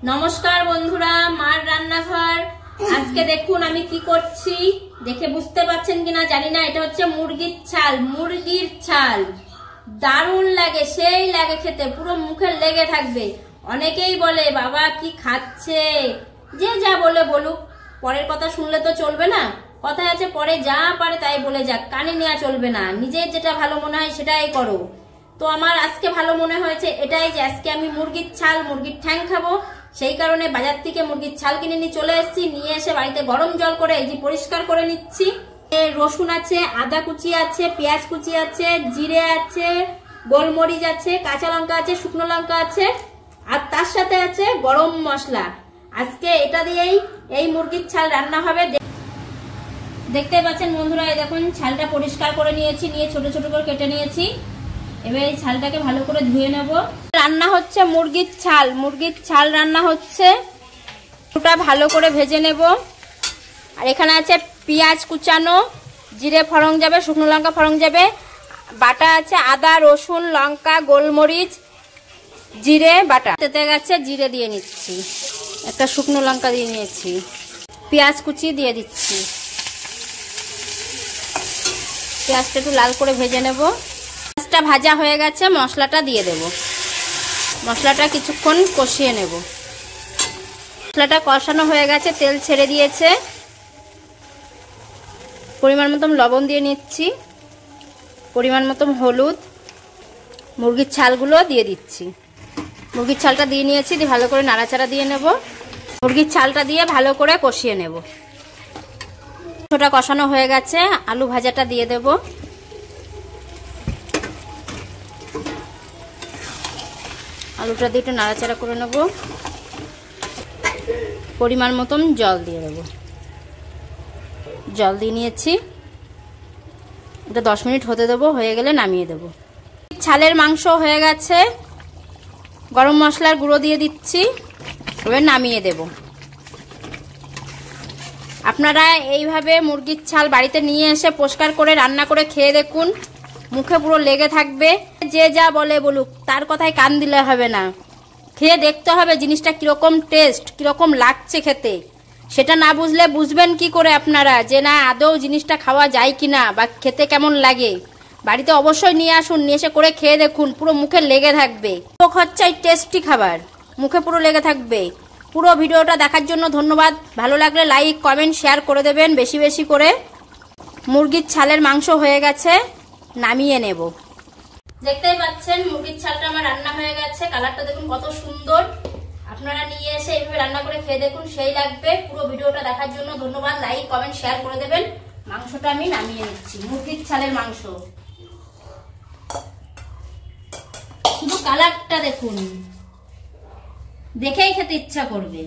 নমস্কার বন্ধুরা, মার রান্নাঘর। আজকে দেখুন আমি কি করছি, দেখে বুঝতে পারছেন কিনা জানি না। এটা হচ্ছে মুরগির ছাল। দারুণ লাগে, সেই লাগে খেতে, পুরো মুখে লেগে থাকবে। অনেকেই বলে বাবা কি খাচ্ছে, যে যা বলে বলুক, পরের কথা শুনলে তো চলবে না। কথায় আছে পরে যা পারে তাই বলে যাক, কানে নেওয়া চলবে না। নিজের যেটা ভালো মনে হয় সেটাই করো। তো আমার আজকে ভালো মনে হয়েছে এটাই যে আজকে আমি মুরগির ঠ্যাং খাবো। সেই কারণে বাজার থেকে মুরগির ছাল কিনে নিয়ে চলে এসেছি। নিয়ে এসে বাড়িতে গরম জল করে এই যে পরিষ্কার করে নিচ্ছি। রসুন আছে, আদা কুচি আছে, পেঁয়াজ কুচি আছে, জিরে আছে, গোলমরিচ আছে, কাঁচা লঙ্কা আছে, শুকনো লঙ্কা আছে, আর তার সাথে আছে গরম মশলা। আজকে এটা দিয়েই এই মুরগির ছাল রান্না হবে। দেখতে পাচ্ছেন বন্ধুরা, এই দেখুন ছালটা পরিষ্কার করে নিয়েছি, নিয়ে ছোট ছোট করে কেটে নিয়েছি। এবার এই ছালটাকে ভালো করে ধুয়ে নেব। রান্না হচ্ছে মুরগির ছাল রান্না হচ্ছে। ওটা ভালো করে ভেজে নেব। আর এখানে আছে পেঁয়াজ কুচানো, জিরে ফড়ং যাবে, শুকনো লঙ্কা ফড়ং যাবে, বাটা আছে আদা রসুন লঙ্কা গোলমরিচ জিরে বাটা। তেতে গেছে জিরে দিয়ে নিচ্ছি, একটা শুকনো লঙ্কা দিয়ে নিয়েছি, পেঁয়াজ কুচি দিয়ে দিচ্ছি। পেঁয়াজটা একটু লাল করে ভেজে নেব। পেঁয়াজটা ভাজা হয়ে গেছে, মশলাটা দিয়ে দেব। মশলাটা কিছুক্ষণ কষিয়ে নেব। মশলাটা কষানো হয়ে গেছে, তেল ছেড়ে দিয়েছে। পরিমাণ মতন লবণ দিয়ে নিচ্ছি, পরিমাণ মতন হলুদ, মুরগির ছালগুলো দিয়ে দিচ্ছি। মুরগির ছালটা দিয়ে নিয়েছি, দিয়ে ভালো করে নাড়াচাড়া দিয়ে নেব। মুরগির ছালটা দিয়ে ভালো করে কষিয়ে নেব। ওটা কষানো হয়ে গেছে, আলু ভাজাটা দিয়ে দেব। আলুটা দিয়ে একটু নাড়াচাড়া করে নেব। পরিমাণ মতন জল দিয়ে দেব। জল দিয়ে নিয়েছি, এটা 10 মিনিট হতে দেবো। হয়ে গেলে নামিয়ে দেব। ছালের মাংস হয়ে গেছে, গরম মশলার গুঁড়ো দিয়ে দিচ্ছি, এবার নামিয়ে দেব। আপনারা এইভাবে মুরগির ছাল বাড়িতে নিয়ে এসে পরিষ্কার করে রান্না করে খেয়ে দেখুন, মুখে পুরো লেগে থাকবে। যে যা বলে বলুক, তার কথায় কান দিলে হবে না। খেয়ে দেখতে হবে জিনিসটা কিরকম টেস্ট, কিরকম লাগছে খেতে। সেটা না বুঝলে বুঝবেন কি করে আপনারা যে না আদৌ জিনিসটা খাওয়া যায় কিনা বা খেতে কেমন লাগে। বাড়িতে অবশ্যই নিয়ে আসুন, নিয়ে এসে করে খেয়ে দেখুন, পুরো মুখে লেগে থাকবে। খরচায় টেস্টি খাবার, মুখে পুরো লেগে থাকবে। পুরো ভিডিওটা দেখার জন্য ধন্যবাদ। ভালো লাগলে লাইক কমেন্ট শেয়ার করে দেবেন বেশি বেশি করে। মুরগির ছালের মাংস হয়ে গেছে, নামিয়ে নেব। দেখতেই পাচ্ছেন মুরগির ছালটা আমার রান্না হয়ে গেছে। কালারটা দেখুন কত সুন্দর। আপনারা নিয়ে এসে এইভাবে রান্না করে খেয়ে দেখুন, সেই লাগবে। পুরো ভিডিওটা দেখার জন্য ধন্যবাদ। লাইক কমেন্ট শেয়ার করে দেবেন। মাংসটা আমি নামিয়ে নিচ্ছি, মুরগির ছালের মাংস। শুধু কালারটা দেখুন, দেখেই খেতে ইচ্ছা করবে।